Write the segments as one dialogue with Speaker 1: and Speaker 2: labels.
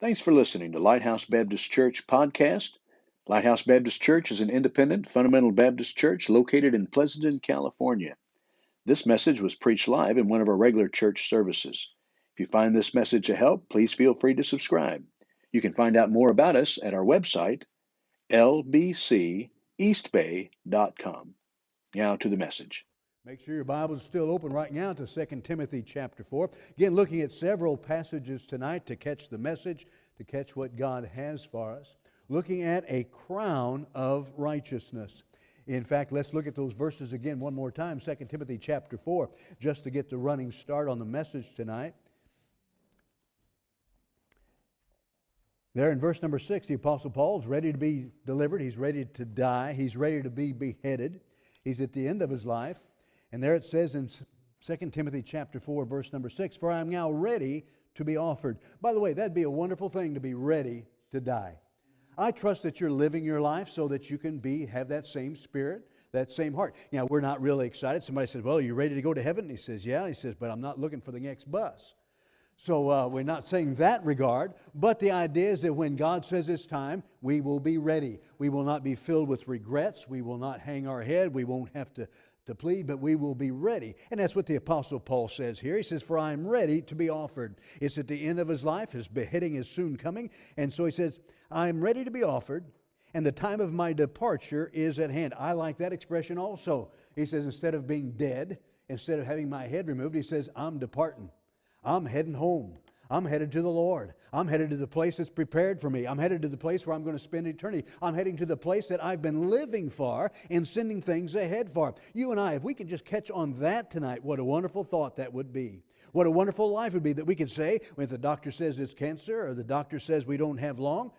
Speaker 1: Thanks for listening to Lighthouse Baptist Church podcast. Lighthouse Baptist Church is an independent, fundamental Baptist church located in Pleasanton, California. This message was preached live in one of our regular church services. If you find this message a help, please feel free to subscribe. You can find out more about us at our website, lbceastbay.com. Now to the message.
Speaker 2: Make sure your Bible is still open right now to 2 Timothy chapter 4. Again, looking at several passages tonight to catch the message, to catch what God has for us. Looking at a crown of righteousness. In fact, let's look at those verses again one more time, 2 Timothy chapter 4, just to get the running start on the message tonight. There in verse number 6, the Apostle Paul is ready to be delivered. He's ready to die. He's ready to be beheaded. He's at the end of his life. And there it says in 2 Timothy chapter 4, verse number 6, "For I am now ready to be offered." By the way, that'd be a wonderful thing to be ready to die. I trust that you're living your life so that you can have that same spirit, that same heart. We're not really excited. Somebody says, "Well, are you ready to go to heaven?" And he says, "Yeah." He says, "But I'm not looking for the next bus." So we're not saying that regard, but the idea is that when God says it's time, we will be ready. We will not be filled with regrets. We will not hang our head. We won't have to plead, but we will be ready. And that's what the Apostle Paul says here. He says, "For I am ready to be offered." It's at the end of his life. His beheading is soon coming. And so he says, "I am ready to be offered, and the time of my departure is at hand." I like that expression also. He says, instead of being dead, instead of having my head removed, he says, "I'm departing. I'm heading home. I'm headed to the Lord. I'm headed to the place that's prepared for me. I'm headed to the place where I'm going to spend eternity. I'm heading to the place that I've been living for and sending things ahead for." You and I, if we can just catch on that tonight, what a wonderful thought that would be. What a wonderful life would be that we could say, if the doctor says it's cancer, or the doctor says we don't have long,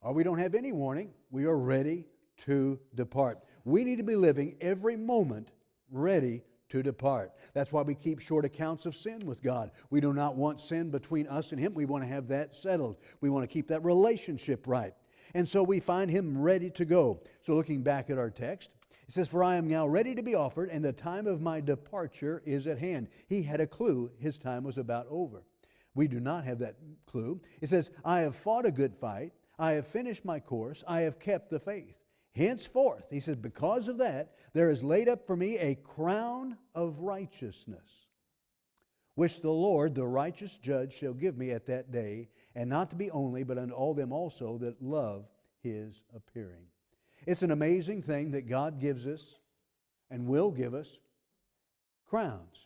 Speaker 2: or we don't have any warning, we are ready to depart. We need to be living every moment ready to depart. That's why we keep short accounts of sin with God. We do not want sin between us and Him. We want to have that settled. We want to keep that relationship right. And so we find Him ready to go. So looking back at our text, it says, "For I am now ready to be offered, and the time of my departure is at hand." He had a clue his time was about over. We do not have that clue. It says, "I have fought a good fight. I have finished my course. I have kept the faith. Henceforth," he says, "because of that, there is laid up for me a crown of righteousness, which the Lord, the righteous judge, shall give me at that day, and not to be only, but unto all them also that love His appearing." It's an amazing thing that God gives us and will give us crowns.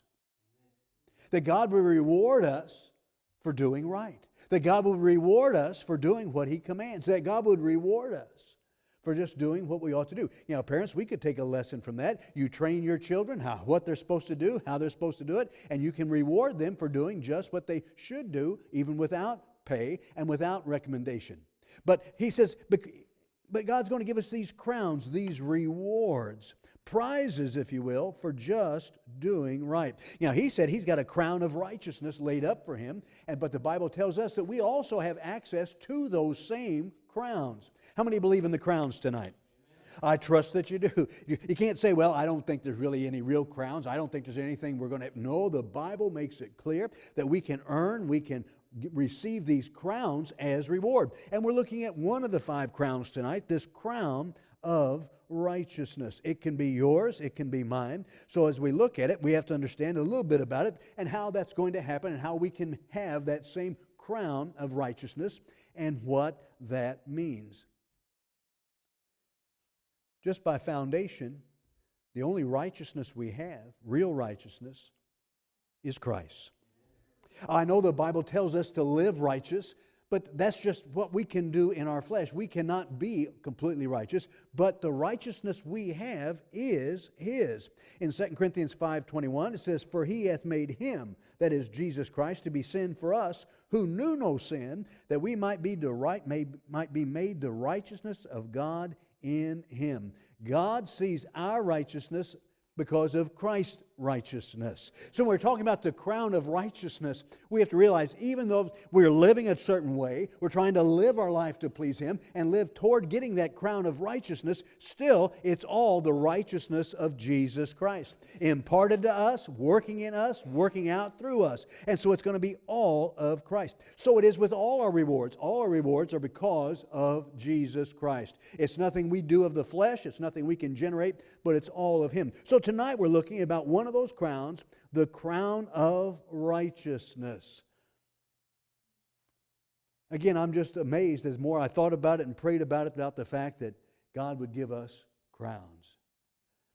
Speaker 2: That God will reward us for doing right. That God will reward us for doing what He commands. That God would reward us for just doing what we ought to do. Parents, we could take a lesson from that. You train your children what they're supposed to do, how they're supposed to do it, and you can reward them for doing just what they should do, even without pay and without recommendation. But he says, but God's going to give us these crowns, these rewards, prizes, if you will, for just doing right. He said He's got a crown of righteousness laid up for Him, but the Bible tells us that we also have access to those same crowns. How many believe in the crowns tonight? I trust that you do. You can't say, "Well, I don't think there's really any real crowns. I don't think there's anything we're going to have." No, the Bible makes it clear that we can earn, we can receive these crowns as reward. And we're looking at one of the 5 crowns tonight, this crown of righteousness. It can be yours, it can be mine. So as we look at it, we have to understand a little bit about it and how that's going to happen and how we can have that same crown of righteousness and what that means. Just by foundation, the only righteousness we have, real righteousness, is Christ. I know the Bible tells us to live righteous, but that's just what we can do in our flesh. We cannot be completely righteous, but the righteousness we have is His. In 2 Corinthians 5:21, it says, "For He hath made Him," that is Jesus Christ, "to be sin for us, who knew no sin, that we might be made the righteousness of God in Him." God sees our righteousness because of Christ's righteousness. So when we're talking about the crown of righteousness, we have to realize even though we're living a certain way, we're trying to live our life to please Him and live toward getting that crown of righteousness, still it's all the righteousness of Jesus Christ. Imparted to us, working in us, working out through us. And so it's going to be all of Christ. So it is with all our rewards. All our rewards are because of Jesus Christ. It's nothing we do of the flesh, it's nothing we can generate, but it's all of Him. So tonight we're looking about one of those crowns, the crown of righteousness. Again, I'm just amazed as more I thought about it and prayed about the fact that God would give us crowns.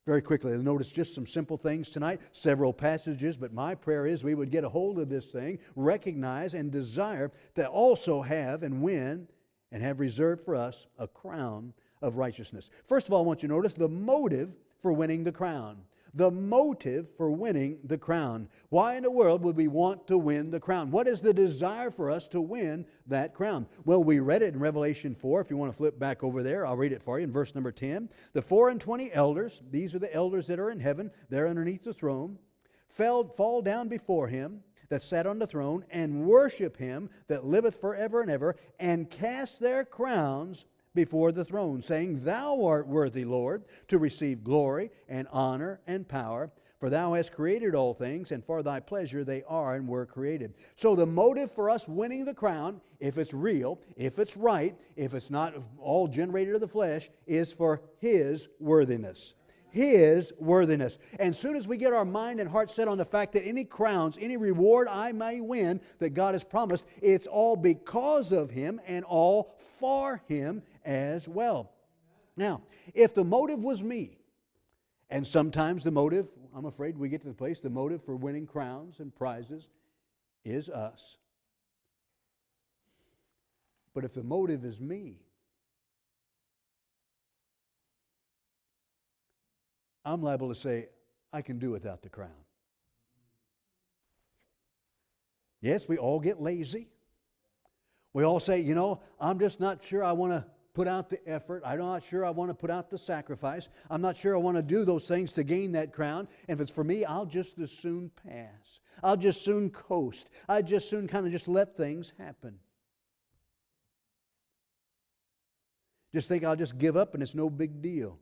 Speaker 2: Very quickly, notice just some simple things tonight, several passages, but my prayer is we would get a hold of this thing, recognize and desire to also have and win and have reserved for us a crown of righteousness. First of all, I want you to notice the motive for winning the crown. The motive for winning the crown. Why in the world would we want to win the crown? What is the desire for us to win that crown? Well, we read it in Revelation 4. If you want to flip back over there, I'll read it for you in verse number 10. The 24 elders, these are the elders that are in heaven, they're underneath the throne, fall down before Him that sat on the throne and worship Him that liveth forever and ever, and cast their crowns before the throne, saying, Thou art worthy, Lord, to receive glory and honor and power, for Thou hast created all things, and for Thy pleasure they are and were created. So the motive for us winning the crown, if it's real, if it's right, if it's not all generated of the flesh, is for His worthiness. His worthiness. And as soon as we get our mind and heart set on the fact that any crowns, any reward I may win that God has promised, it's all because of Him and all for Him as well. Now, if the motive was me, and sometimes the motive, I'm afraid we get to the place, the motive for winning crowns and prizes is us. But if the motive is me, I'm liable to say, I can do without the crown. Yes, we all get lazy. We all say, I'm just not sure I want to put out the effort. I'm not sure I want to put out the sacrifice. I'm not sure I want to do those things to gain that crown. And if it's for me, I'll just as soon pass. I'll just soon coast. I'll just soon kind of just let things happen. Just think I'll just give up and it's no big deal.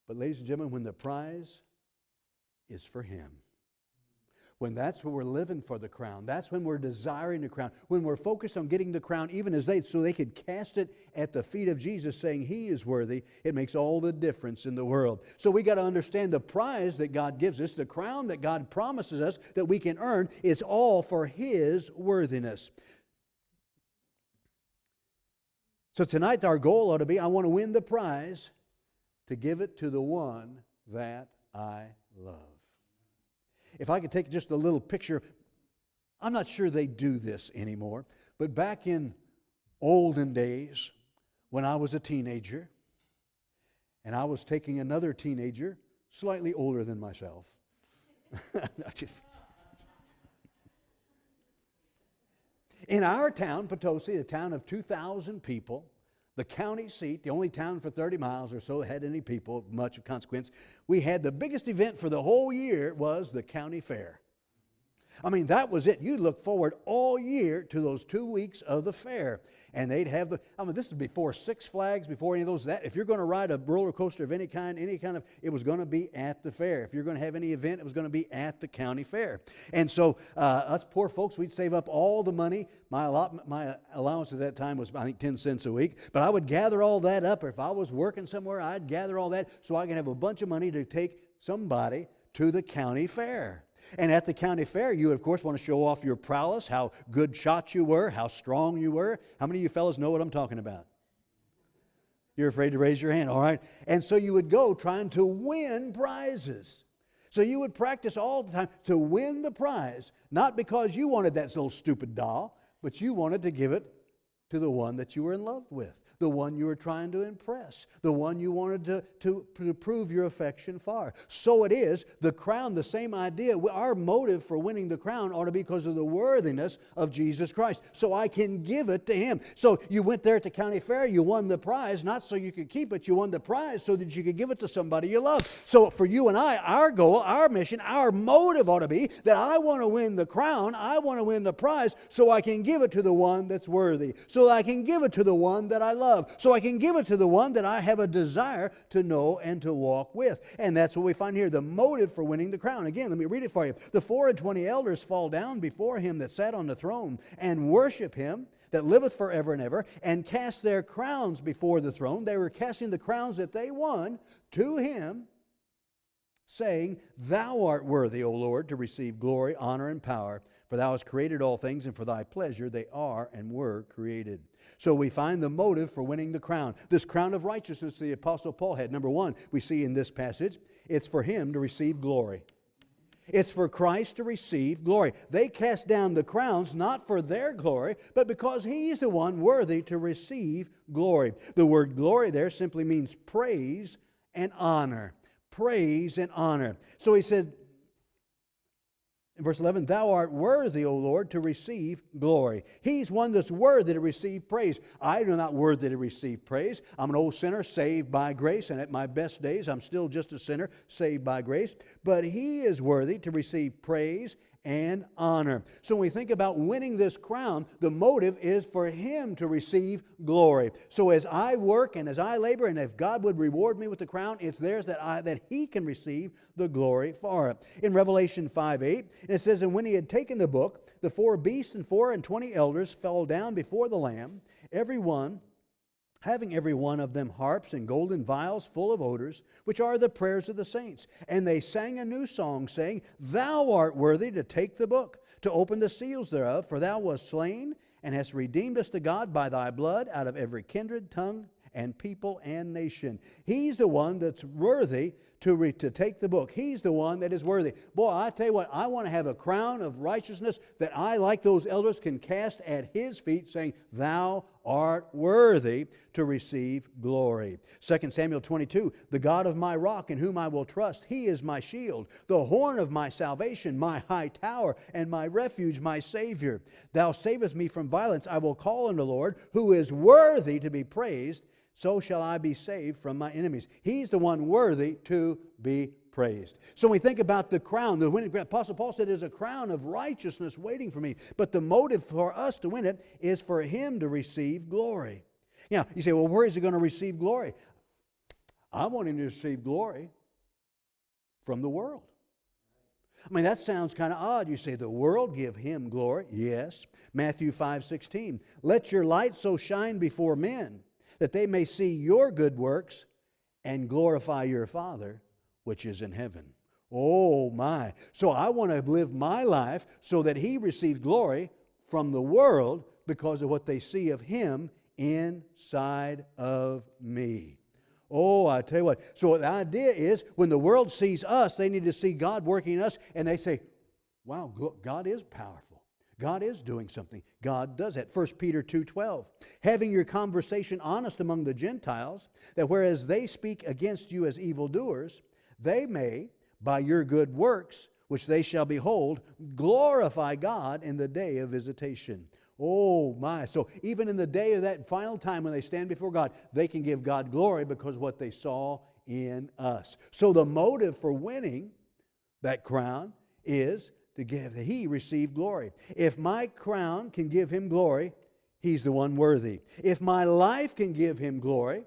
Speaker 2: But ladies and gentlemen, when the prize is for Him, when that's what we're living for the crown, that's when we're desiring the crown, when we're focused on getting the crown, even as so they could cast it at the feet of Jesus, saying He is worthy, it makes all the difference in the world. So we got to understand the prize that God gives us, the crown that God promises us that we can earn, is all for His worthiness. So tonight our goal ought to be, I want to win the prize, to give it to the one that I love. If I could take just a little picture, I'm not sure they do this anymore, but back in olden days, when I was a teenager, and I was taking another teenager, slightly older than myself. In our town, Potosi, a town of 2,000 people, the county seat, the only town for 30 miles or so that had any people, much of consequence, we had the biggest event for the whole year was the county fair. I mean, that was it. You look forward all year to those 2 weeks of the fair. And they'd have this is before Six Flags, before any of those. If you're going to ride a roller coaster of any kind of, it was going to be at the fair. If you're going to have any event, it was going to be at the county fair. And so us poor folks, we'd save up all the money. My allowance at that time was, I think, 10 cents a week. But I would gather all that up. Or if I was working somewhere, I'd gather all that so I could have a bunch of money to take somebody to the county fair. And at the county fair, you, of course, want to show off your prowess, how good shots you were, how strong you were. How many of you fellas know what I'm talking about? You're afraid to raise your hand, all right? And so you would go trying to win prizes. So you would practice all the time to win the prize, not because you wanted that little stupid doll, but you wanted to give it to the one that you were in love with, the one you were trying to impress, the one you wanted to prove your affection for. So it is, the crown, the same idea. Our motive for winning the crown ought to be because of the worthiness of Jesus Christ. So I can give it to Him. So you went there at the county fair, you won the prize, not so you could keep it, you won the prize so that you could give it to somebody you love. So for you and I, our goal, our mission, our motive ought to be that I want to win the crown, I want to win the prize, so I can give it to the one that's worthy, so that I can give it to the one that I love, so I can give it to the one that I have a desire to know and to walk with. And that's what we find here, the motive for winning the crown. Again, let me read it for you. The 24 elders fall down before Him that sat on the throne and worship Him that liveth forever and ever, and cast their crowns before the throne. They were casting the crowns that they won to Him, saying, Thou art worthy, O Lord, to receive glory, honor, and power, for Thou hast created all things, and for Thy pleasure they are and were created. So we find the motive for winning the crown. This crown of righteousness the Apostle Paul had. Number one, we see in this passage, it's for him to receive glory. It's for Christ to receive glory. They cast down the crowns not for their glory, but because He's the one worthy to receive glory. The word glory there simply means praise and honor. Praise and honor. So he said, in verse 11, Thou art worthy, O Lord, to receive glory. He's one that's worthy to receive praise. I am not worthy to receive praise. I'm an old sinner saved by grace, and at my best days I'm still just a sinner saved by grace. But He is worthy to receive praise and honor. So when we think about winning this crown, the motive is for Him to receive glory. So as I work and as I labor, and if God would reward me with the crown, it's theirs that He can receive the glory for it. In Revelation 5:8, it says, And when He had taken the book, the 4 beasts and 24 elders fell down before the Lamb, having every one of them harps and golden vials full of odors, which are the prayers of the saints. And they sang a new song, saying, Thou art worthy to take the book, to open the seals thereof, for Thou wast slain, and hast redeemed us to God by Thy blood out of every kindred, tongue, and people and nation. He's the one that's worthy to take the book. He's the one that is worthy. Boy, I tell you what, I want to have a crown of righteousness that I, like those elders, can cast at His feet, saying, Thou art worthy to receive glory. 2 Samuel 22, The God of my rock in whom I will trust, He is my shield, the horn of my salvation, my high tower, and my refuge, my Savior. Thou savest me from violence. I will call on the Lord, who is worthy to be praised. So shall I be saved from my enemies. He's the one worthy to be praised. So when we think about the crown, the winning crown, Apostle Paul said there's a crown of righteousness waiting for me. But the motive for us to win it is for Him to receive glory. Now, you say, well, where is He going to receive glory? I want Him to receive glory from the world. I mean, that sounds kind of odd. You say, the world give Him glory. Yes. Matthew 5:16. Let your light so shine before men, that they may see your good works and glorify your Father which is in heaven. Oh my. So I want to live my life so that He receives glory from the world because of what they see of Him inside of me. Oh, I tell you what. So the idea is when the world sees us, they need to see God working in us, and they say, wow, God is powerful. God is doing something. God does that. 1 Peter 2:12. Having your conversation honest among the Gentiles, that whereas they speak against you as evildoers, they may, by your good works, which they shall behold, glorify God in the day of visitation. Oh my. So even in the day of that final time when they stand before God, they can give God glory because of what they saw in us. So the motive for winning that crown is to give that He receive glory. If my crown can give Him glory, He's the one worthy. If my life can give Him glory,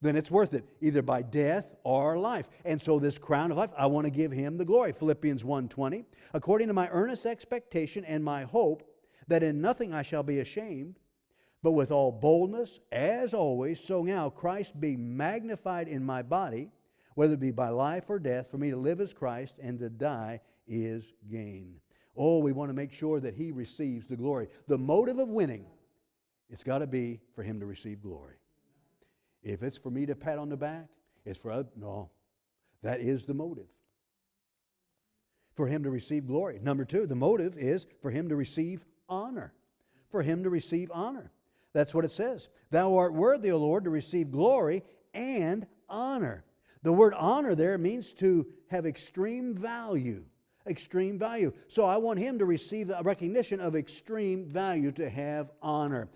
Speaker 2: then it's worth it, either by death or life. And so this crown of life, I want to give Him the glory. Philippians 1:20, according to my earnest expectation and my hope, that in nothing I shall be ashamed, but with all boldness, as always, so now Christ be magnified in my body, whether it be by life or death, for me to live as Christ and to die is gain. Oh, we want to make sure that He receives the glory. The motive of winning, it's got to be for Him to receive glory. If it's for me to pat on the back, it's for others. No, that is the motive. For Him to receive glory. Number two, the motive is for Him to receive honor. For Him to receive honor. That's what it says. Thou art worthy, O Lord, to receive glory and honor. The word honor there means to have extreme value. Extreme value. So I want Him to receive the recognition of extreme value, to have honor.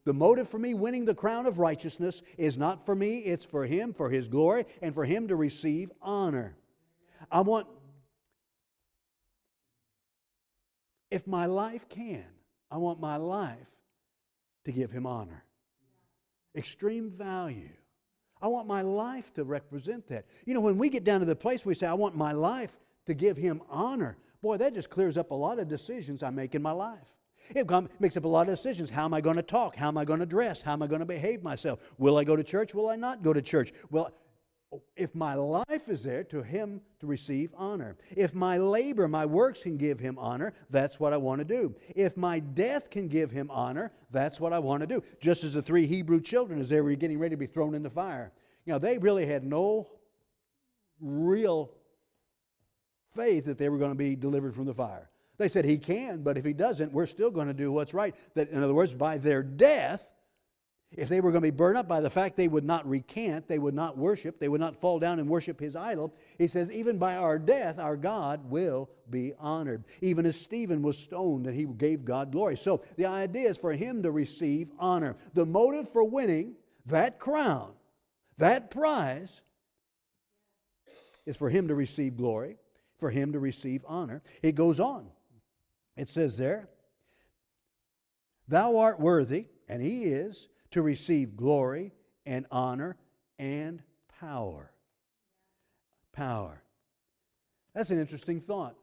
Speaker 2: The motive for me winning the crown of righteousness is not for me, it's for Him, for His glory, and for Him to receive honor. If my life can, I want my life to give Him honor. Extreme value. I want my life to represent that. You know, when we get down to the place we say, I want my life to give Him honor, boy, that just clears up a lot of decisions I make in my life. It makes up a lot of decisions. How am I going to talk? How am I going to dress? How am I going to behave myself? Will I go to church? Will I not go to church? If my life is there, to Him to receive honor. If my labor, my works can give Him honor, that's what I want to do. If my death can give Him honor, that's what I want to do. Just as the 3 Hebrew children, as they were getting ready to be thrown in the fire. You know, they really had no real faith that they were going to be delivered from the fire. They said, He can, but if He doesn't, we're still going to do what's right. That, in other words, by their death, if they were going to be burned up by the fact they would not recant, they would not worship, they would not fall down and worship His idol, He says, even by our death, our God will be honored. Even as Stephen was stoned and he gave God glory. So the idea is for him to receive honor. The motive for winning that crown, that prize, is for him to receive glory, for him to receive honor. It goes on. It says there, Thou art worthy, and He is, to receive glory and honor and power. Power. That's an interesting thought.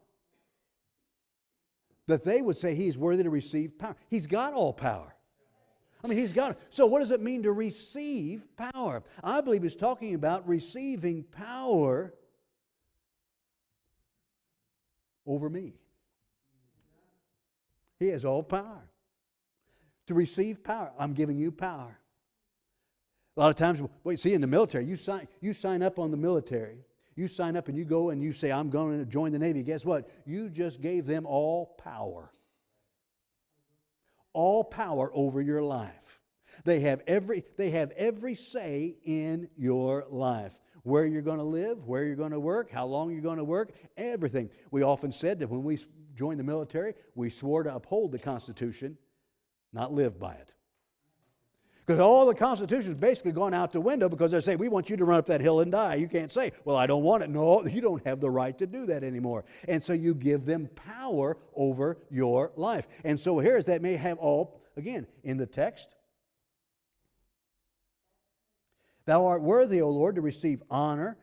Speaker 2: That they would say He's worthy to receive power. He's got all power. I mean, He's got it. So what does it mean to receive power? I believe He's talking about receiving power over me. He has all power. To receive power, I'm giving you power. A lot of times, well, you see, in the military, you sign up on the military. You sign up and you go and you say, I'm going to join the Navy. Guess what? You just gave them all power. All power over your life. They have every say in your life. Where you're going to live, where you're going to work, how long you're going to work, everything. We often said that when we joined the military, we swore to uphold the Constitution, not live by it. Because all the Constitution is basically gone out the window because they say, we want you to run up that hill and die. You can't say, well, I don't want it. No, you don't have the right to do that anymore. And so you give them power over your life. And so here's that may have all, again, in the text. Thou art worthy, O Lord, to receive honor,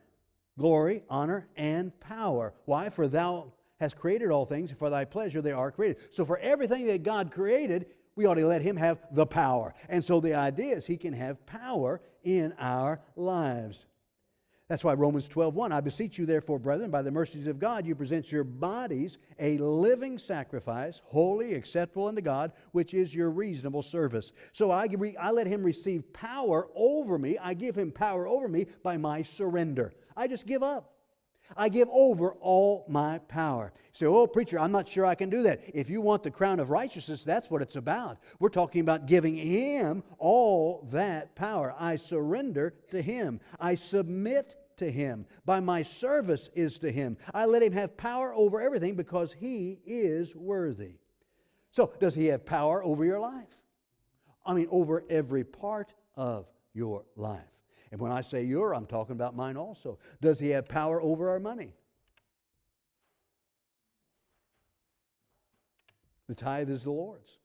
Speaker 2: glory, honor, and power. Why? For Thou hast created all things, and for Thy pleasure they are created. So for everything that God created, we ought to let Him have the power. And so the idea is He can have power in our lives. That's why Romans 12:1, I beseech you therefore, brethren, by the mercies of God, you present your bodies a living sacrifice, holy, acceptable unto God, which is your reasonable service. So I let Him receive power over me. I give Him power over me by my surrender. I just give up. I give over all my power. You say, oh, preacher, I'm not sure I can do that. If you want the crown of righteousness, that's what it's about. We're talking about giving Him all that power. I surrender to Him. I submit to Him. By my service is to Him. I let Him have power over everything because He is worthy. So, does He have power over your life? I mean, over every part of your life. And when I say your, I'm talking about mine also. Does He have power over our money? The tithe is the Lord's.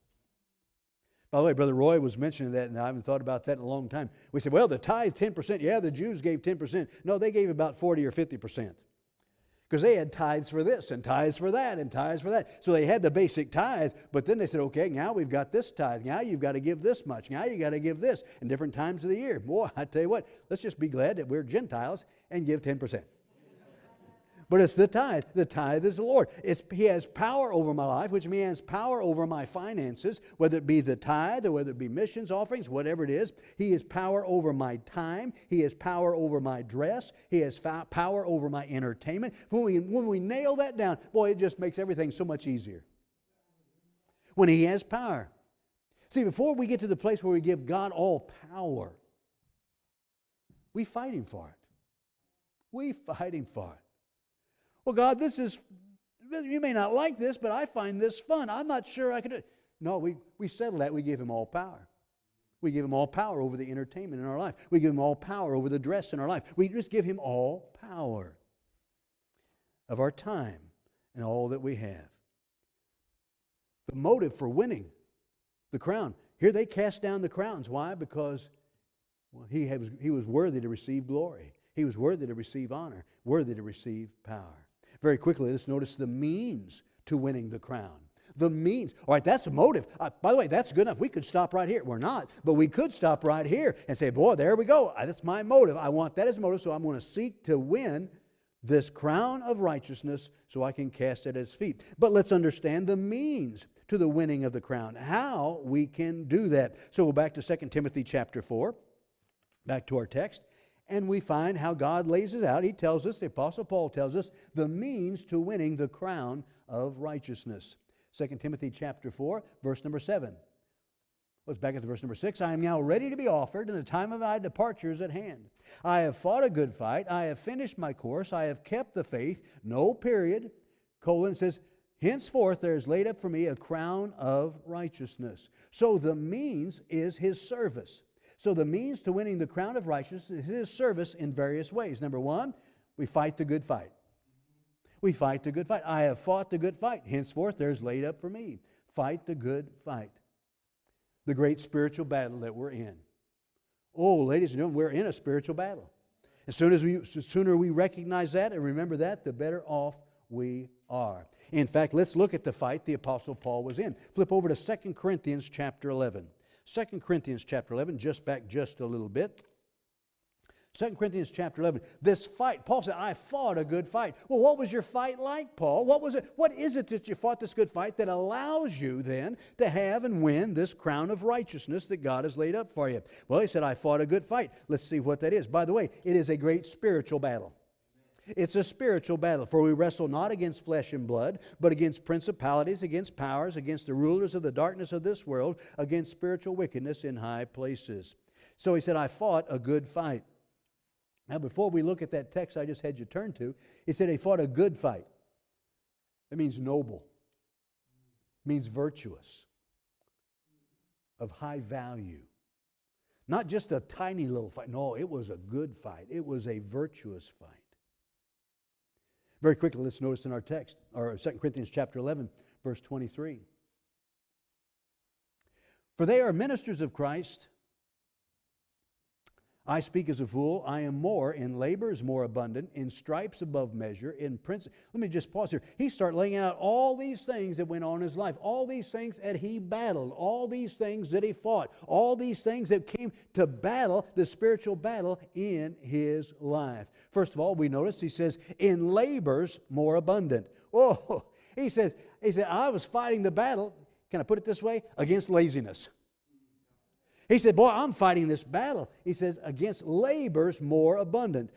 Speaker 2: By the way, Brother Roy was mentioning that, and I haven't thought about that in a long time. We said, well, the tithe, 10%. Yeah, the Jews gave 10%. No, they gave about 40 or 50%. Because they had tithes for this, and tithes for that, and tithes for that. So they had the basic tithe, but then they said, okay, now we've got this tithe. Now you've got to give this much. Now you've got to give this in different times of the year. Boy, I tell you what, let's just be glad that we're Gentiles and give 10%. But it's the tithe. The tithe is the Lord. He has power over my life, which means He has power over my finances, whether it be the tithe or whether it be missions offerings, whatever it is. He has power over my time. He has power over my dress. He has power over my entertainment. When we nail that down, boy, it just makes everything so much easier. When He has power. See, before we get to the place where we give God all power, we fight Him for it. We fight Him for it. Well, God, you may not like this, but I find this fun. I'm not sure I can do it. No, we settle that. We give Him all power. We give Him all power over the entertainment in our life. We give Him all power over the dress in our life. We just give Him all power of our time and all that we have. The motive for winning the crown. Here they cast down the crowns. Why? Because he was worthy to receive glory. He was worthy to receive honor, worthy to receive power. Very quickly, let's notice the means to winning the crown. The means. All right, that's the motive. By the way, that's good enough. We could stop right here. We're not, but we could stop right here and say, boy, there we go. That's my motive. I want that as a motive, so I'm going to seek to win this crown of righteousness so I can cast it at His feet. But let's understand the means to the winning of the crown, how we can do that. So go back to 2 Timothy chapter 4, back to our text, and we find how God lays it out. He tells us, the Apostle Paul tells us, the means to winning the crown of righteousness. 2 Timothy chapter 4, verse number 7. Let's back up to verse number 6. I am now ready to be offered, and the time of my departure is at hand. I have fought a good fight. I have finished my course. I have kept the faith. No period. Colon says, henceforth there is laid up for me a crown of righteousness. So the means is His service. So the means to winning the crown of righteousness is His service in various ways. Number one, we fight the good fight. We fight the good fight. I have fought the good fight. Henceforth there is laid up for me. Fight the good fight. The great spiritual battle that we're in. Oh, ladies and gentlemen, we're in a spiritual battle. The sooner we recognize that and remember that, the better off we are. In fact, let's look at the fight the Apostle Paul was in. Flip over to 2 Corinthians chapter 11. 2 Corinthians chapter 11, just back just a little bit. 2 Corinthians chapter 11. This fight, Paul said, I fought a good fight. Well, what was your fight like, Paul? What was it? What is it that you fought this good fight that allows you then to have and win this crown of righteousness that God has laid up for you? Well, he said, I fought a good fight. Let's see what that is. By the way, it is a great spiritual battle. It's a spiritual battle, for we wrestle not against flesh and blood, but against principalities, against powers, against the rulers of the darkness of this world, against spiritual wickedness in high places. So he said, I fought a good fight. Now, before we look at that text I just had you turn to, he said he fought a good fight. It means noble. It means virtuous. Of high value. Not just a tiny little fight. No, it was a good fight. It was a virtuous fight. Very quickly, let's notice in our text, or 2 Corinthians chapter 11, verse 23. For they are ministers of Christ. I speak as a fool. I am more. In labors more abundant. In stripes above measure. In Let me just pause here. He started laying out all these things that went on in his life. All these things that he battled. All these things that he fought. All these things that came to battle, the spiritual battle in his life. First of all, we notice he says, in labors more abundant. Oh, he said, I was fighting the battle, can I put it this way, against laziness. He said, boy, I'm fighting this battle. He says, against labors more abundant.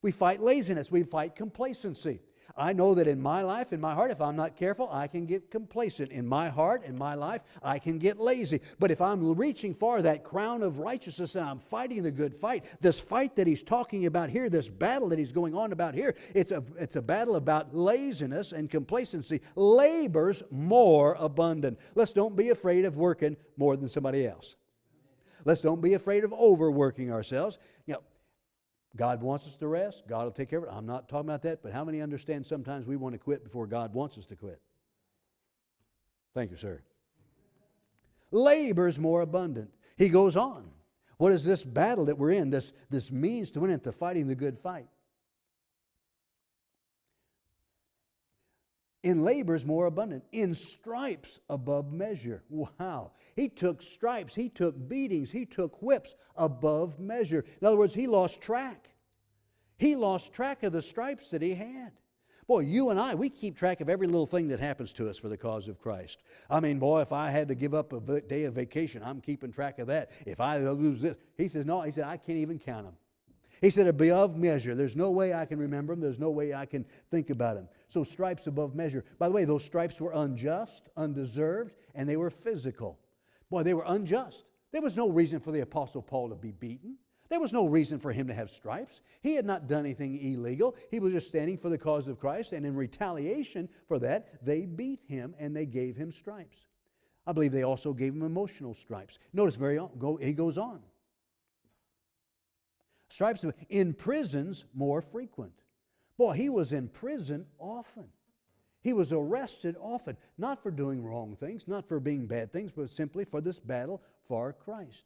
Speaker 2: We fight laziness. We fight complacency. I know that in my life, in my heart, if I'm not careful, I can get complacent. In my heart, in my life, I can get lazy. But if I'm reaching for that crown of righteousness and I'm fighting the good fight, this fight that he's talking about here, this battle that he's going on about here, it's a battle about laziness and complacency. Labors more abundant. Let's don't be afraid of working more than somebody else. Let's don't be afraid of overworking ourselves. You know, God wants us to rest. God will take care of it. I'm not talking about that, but how many understand sometimes we want to quit before God wants us to quit? Thank you, sir. Labors more abundant. He goes on. What is this battle that we're in? This means to win it, to fighting the good fight. In labors more abundant. In stripes above measure. Wow. He took stripes, he took beatings, he took whips above measure. In other words, he lost track. He lost track of the stripes that he had. Boy, you and I, we keep track of every little thing that happens to us for the cause of Christ. I mean, boy, if I had to give up a day of vacation, I'm keeping track of that. If I lose this, he says, no, he said, I can't even count them. He said, above measure. There's no way I can remember them. There's no way I can think about them. So stripes above measure. By the way, those stripes were unjust, undeserved, and they were physical. Boy, they were unjust. There was no reason for the Apostle Paul to be beaten. There was no reason for him to have stripes. He had not done anything illegal. He was just standing for the cause of Christ, and in retaliation for that, they beat him and they gave him stripes. I believe they also gave him emotional stripes. Notice he goes on. Stripes in prisons more frequent. Boy, he was in prison often. He was arrested often, not for doing wrong things, not for being bad things, but simply for this battle for Christ.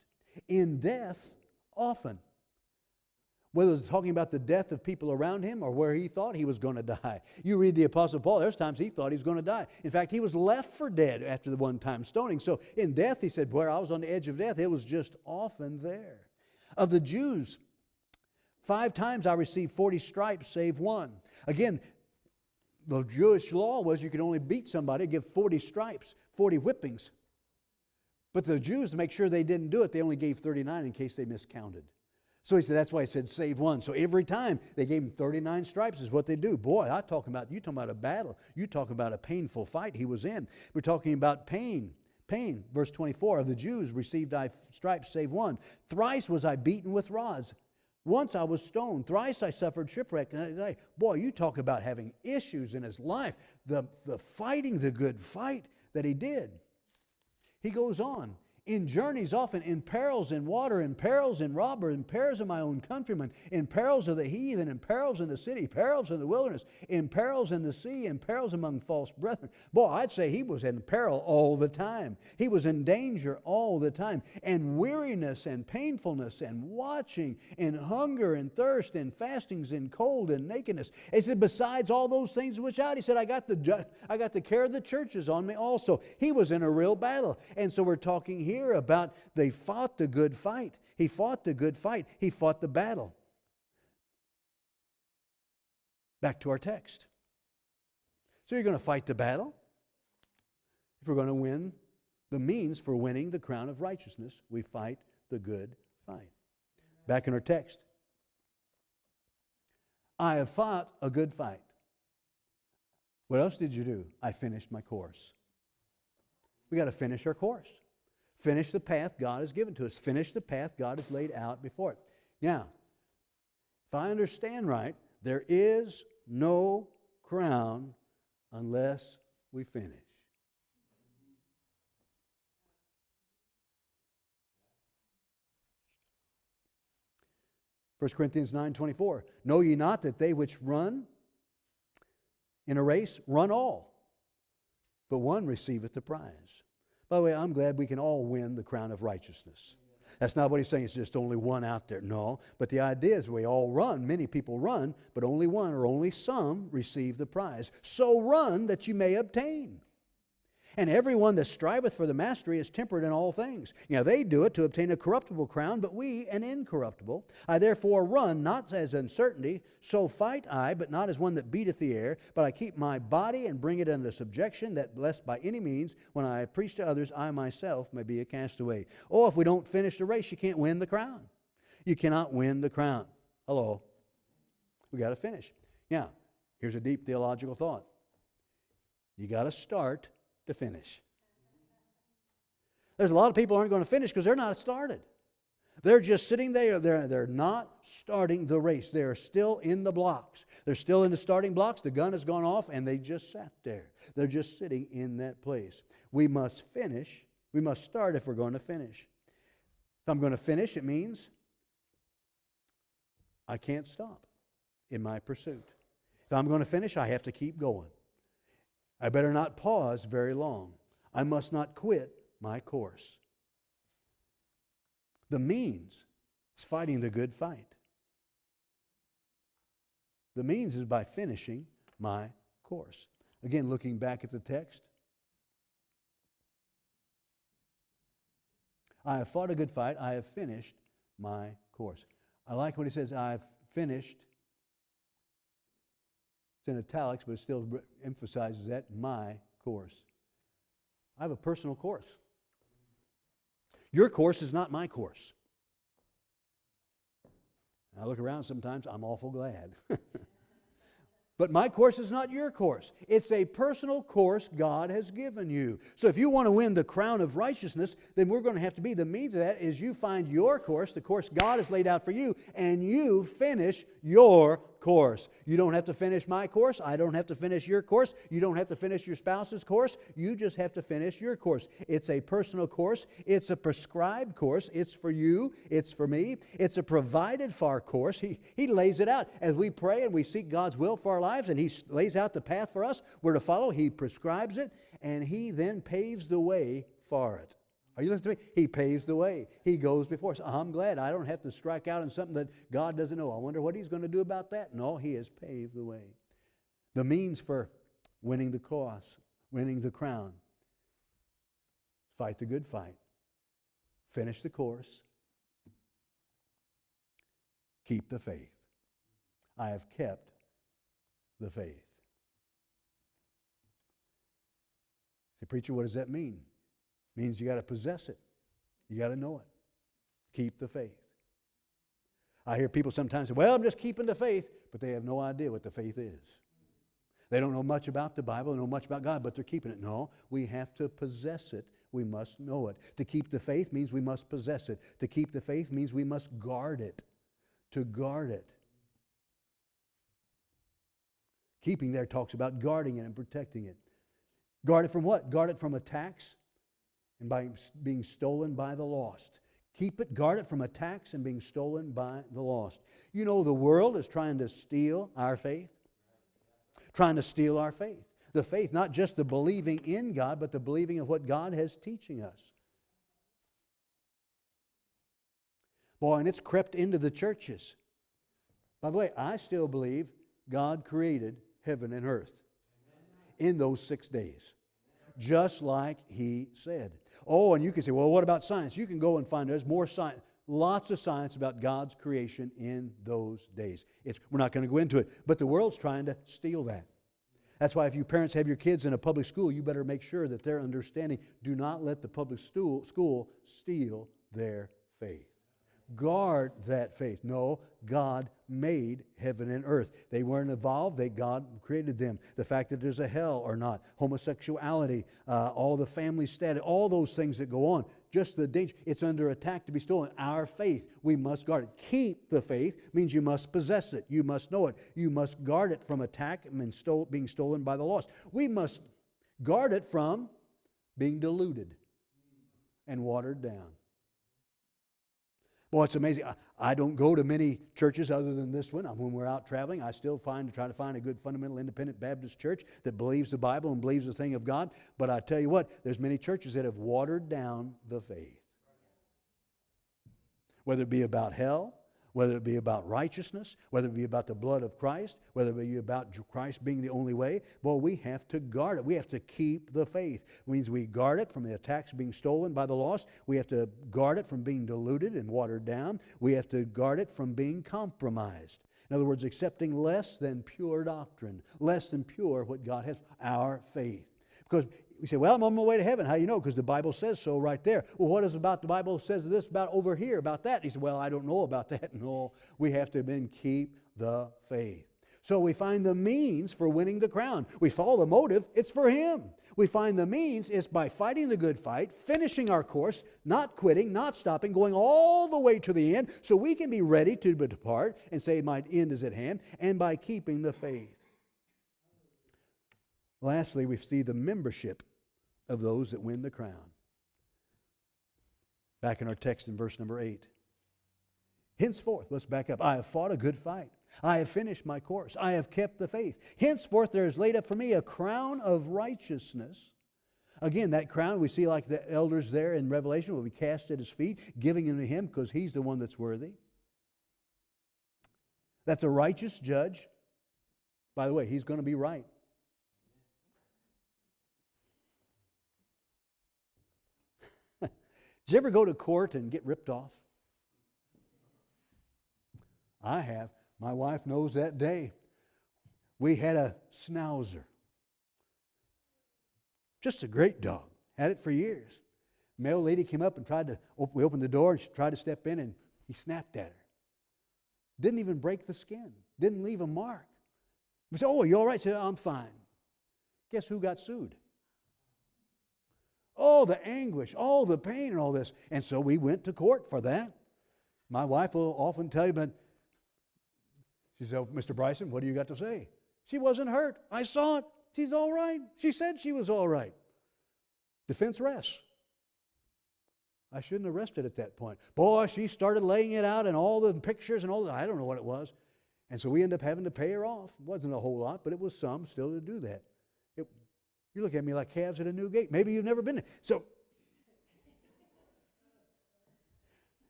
Speaker 2: In death, often. Whether it's talking about the death of people around him or where he thought he was going to die. You read the Apostle Paul, there's times he thought he was going to die. In fact, he was left for dead after the one-time stoning. So in death, he said, where I was on the edge of death, it was just often there. Of the Jews, 5 times I received 40 stripes, save one. Again, the Jewish law was you could only beat somebody, give 40 stripes, 40 whippings. But the Jews, to make sure they didn't do it, they only gave 39 in case they miscounted. So he said, that's why he said save one. So every time they gave him 39 stripes is what they do. Boy, you talking about a battle. You talk about a painful fight he was in. We're talking about pain. Pain. Verse 24, of the Jews received I stripes, save one. Thrice was I beaten with rods. Once I was stoned. Thrice I suffered shipwreck. Boy, you talk about having issues in his life. The fighting the good fight that he did. He goes on. In journeys often, in perils in water, in perils in robber, in perils of my own countrymen, in perils of the heathen, in perils in the city, perils in the wilderness, in perils in the sea, in perils among false brethren. Boy, I'd say he was in peril all the time. He was in danger all the time. And weariness and painfulness and watching and hunger and thirst and fastings and cold and nakedness. He said, besides all those things which out, he said, I got the care of the churches on me also. He was in a real battle. And so we're talking here about they fought the good fight. He fought the good fight. He fought the battle. Back to our text. So you're going to fight the battle. If we're going to win the means for winning the crown of righteousness, we fight the good fight. Back in our text. I have fought a good fight. What else did you do? I finished my course. We got to finish our course. Finish the path God has given to us. Finish the path God has laid out before it. Now, if I understand right, there is no crown unless we finish. First Corinthians 9:24. Know ye not that they which run in a race run all, but one receiveth the prize. By the way, I'm glad we can all win the crown of righteousness. That's not what he's saying. It's just only one out there. No. But the idea is we all run. Many people run, but only one or only some receive the prize. So run that you may obtain. And everyone that striveth for the mastery is temperate in all things. They do it to obtain a corruptible crown, but we an incorruptible. I therefore run, not as uncertainty, so fight I, but not as one that beateth the air, but I keep my body and bring it under subjection, that lest by any means, when I preach to others, I myself may be a castaway. Oh, if we don't finish the race, you can't win the crown. You cannot win the crown. Hello. We got to finish. Now, here's a deep theological thought. You got to start to finish. There's a lot of people who aren't going to finish because they're not started. They're just sitting there. They're not starting the race. They're still in the blocks. They're still in the starting blocks. The gun has gone off and they just sat there. They're just sitting in that place. We must finish. We must start if we're going to finish. If I'm going to finish, it means I can't stop in my pursuit. If I'm going to finish, I have to keep going. I better not pause very long. I must not quit my course. The means is fighting the good fight. The means is by finishing my course. Again, looking back at the text. I have fought a good fight. I have finished my course. I like what he says, I've finished. It's in italics, but it still emphasizes that, my course. I have a personal course. Your course is not my course. I look around sometimes, I'm awful glad. But my course is not your course. It's a personal course God has given you. So if you want to win the crown of righteousness, then we're going to have to be the means of that is you find your course, the course God has laid out for you, and you finish your course. You don't have to finish my course. I don't have to finish your course. You don't have to finish your spouse's course. You just have to finish your course. It's a personal course. It's a prescribed course. It's for you. It's for me. It's a provided for course. He lays it out. As we pray and we seek God's will for our lives and He lays out the path for us, we're to follow. He prescribes it and He then paves the way for it. Are you listening to me? He paves the way. He goes before us. I'm glad I don't have to strike out on something that God doesn't know. I wonder what He's going to do about that. No, He has paved the way. The means for winning the cross, winning the crown. Fight the good fight. Finish the course. Keep the faith. I have kept the faith. Say, preacher, what does that mean? It means you got to possess it. You got to know it. Keep the faith. I hear people sometimes say, well, I'm just keeping the faith, but they have no idea what the faith is. They don't know much about the Bible, know much about God, but they're keeping it. No, we have to possess it. We must know it. To keep the faith means we must possess it. To keep the faith means we must guard it. To guard it. Keeping there talks about guarding it and protecting it. Guard it from what? Guard it from attacks and by being stolen by the lost. Keep it, guard it from attacks and being stolen by the lost. You know the world is trying to steal our faith. Trying to steal our faith. The faith, not just the believing in God, but the believing of what God has teaching us. Boy, and it's crept into the churches. By the way, I still believe God created heaven and earth in those 6 days. Just like He said. Oh, and you can say, well, what about science? You can go and find there's more science, lots of science about God's creation in those days. We're not going to go into it, but the world's trying to steal that. That's why if you parents have your kids in a public school, you better make sure that they're understanding. Do not let the public school steal their faith. Guard that faith. No, God made heaven and earth. They weren't evolved. God created them. The fact that there's a hell or not, homosexuality, all the family status, all those things that go on, just the danger. It's under attack to be stolen. Our faith, we must guard it. Keep the faith means you must possess it. You must know it. You must guard it from attack and being stolen by the lost. We must guard it from being diluted and watered down. Boy, it's amazing. I don't go to many churches other than this one. When we're out traveling, I still try to find a good fundamental independent Baptist church that believes the Bible and believes the thing of God. But I tell you what, there's many churches that have watered down the faith. Whether it be about hell, whether it be about righteousness, whether it be about the blood of Christ, whether it be about Christ being the only way, well, we have to guard it. We have to keep the faith. It means we guard it from the attacks being stolen by the lost. We have to guard it from being diluted and watered down. We have to guard it from being compromised. In other words, accepting less than pure doctrine, less than pure what God has, our faith. Because we say, well, I'm on my way to heaven. How do you know? Because the Bible says so right there. Well, what is about the Bible says this about over here, about that? He said, well, I don't know about that. No, we have to then keep the faith. So we find the means for winning the crown. We follow the motive. It's for Him. We find the means is by fighting the good fight, finishing our course, not quitting, not stopping, going all the way to the end so we can be ready to depart and say, my end is at hand, and by keeping the faith. Lastly, we see the membership of those that win the crown. Back in our text in verse number 8. Henceforth, let's back up. I have fought a good fight. I have finished my course. I have kept the faith. Henceforth, there is laid up for me a crown of righteousness. Again, that crown we see like the elders there in Revelation will be cast at His feet, giving it to Him because He's the one that's worthy. That's a righteous judge. By the way, He's going to be right. Did you ever go to court and get ripped off? I have. My wife knows that day. We had a schnauzer. Just a great dog. Had it for years. Male lady came up and we opened the door and she tried to step in and he snapped at her. Didn't even break the skin. Didn't leave a mark. We say, oh, you all right? Say, I'm fine. Guess who got sued? Oh, the anguish, all the pain and all this. And so we went to court for that. My wife will often tell you, but she said, oh, Mr. Bryson, what do you got to say? She wasn't hurt. I saw it. She's all right. She said she was all right. Defense rests. I shouldn't have rested at that point. Boy, she started laying it out and all the pictures and all that. I don't know what it was. And so we ended up having to pay her off. It wasn't a whole lot, but it was some still to do that. You look at me like calves at a new gate. Maybe you've never been there.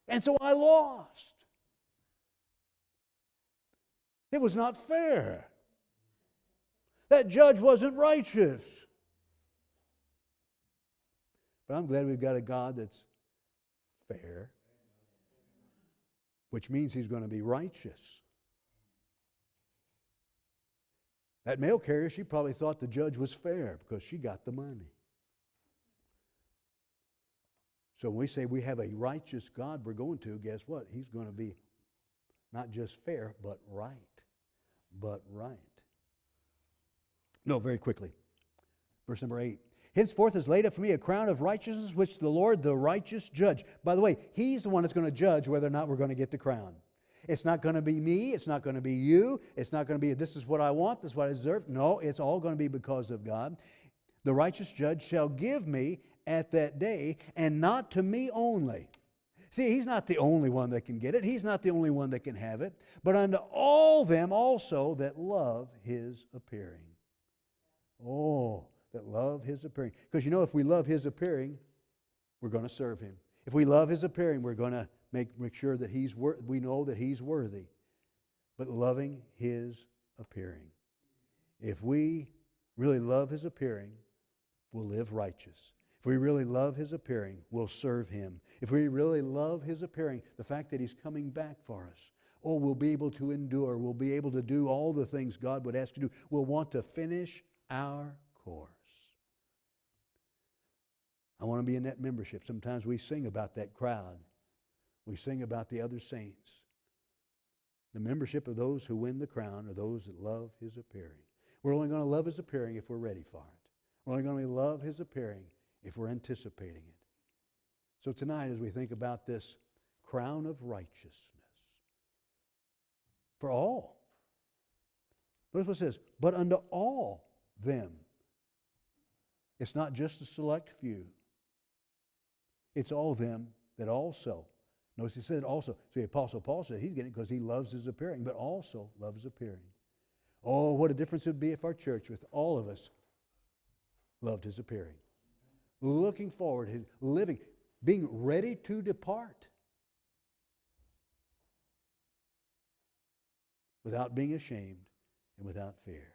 Speaker 2: And so I lost. It was not fair. That judge wasn't righteous. But I'm glad we've got a God that's fair, which means He's going to be righteous. That mail carrier, she probably thought the judge was fair because she got the money. So when we say we have a righteous God we're going to, guess what? He's going to be not just fair, but right. But right. No, very quickly. Verse number 8. Henceforth is laid up for me a crown of righteousness, which the Lord, the righteous judge. By the way, He's the one that's going to judge whether or not we're going to get the crown. It's not going to be me. It's not going to be you. It's not going to be, this is what I want, this is what I deserve. No, it's all going to be because of God. The righteous judge shall give me at that day, and not to me only. See, He's not the only one that can get it. He's not the only one that can have it. But unto all them also that love His appearing. Oh, that love His appearing. Because you know, if we love His appearing, we're going to serve Him. If we love His appearing, we're going to make sure that we know that He's worthy. But loving His appearing. If we really love His appearing, we'll live righteous. If we really love His appearing, we'll serve Him. If we really love His appearing, the fact that He's coming back for us, oh, we'll be able to endure. We'll be able to do all the things God would ask to do. We'll want to finish our course. I want to be in that membership. Sometimes we sing about that crowd. We sing about the other saints. The membership of those who win the crown are those that love His appearing. We're only going to love His appearing if we're ready for it. We're only going to love His appearing if we're anticipating it. So tonight, as we think about this crown of righteousness for all, notice what it says, but unto all them. It's not just a select few. It's all them that also. Notice he said also. So the Apostle Paul said he's getting it because he loves His appearing, but also loves appearing. Oh, what a difference it would be if our church, with all of us, loved His appearing. Looking forward, living, being ready to depart. Without being ashamed and without fear.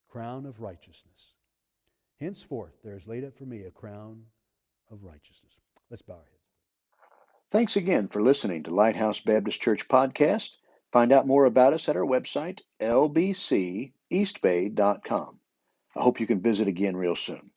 Speaker 2: Crown of righteousness. Henceforth there is laid up for me a crown of righteousness. Let's bow our heads.
Speaker 1: Thanks again for listening to Lighthouse Baptist Church Podcast. Find out more about us at our website, lbceastbay.com. I hope you can visit again real soon.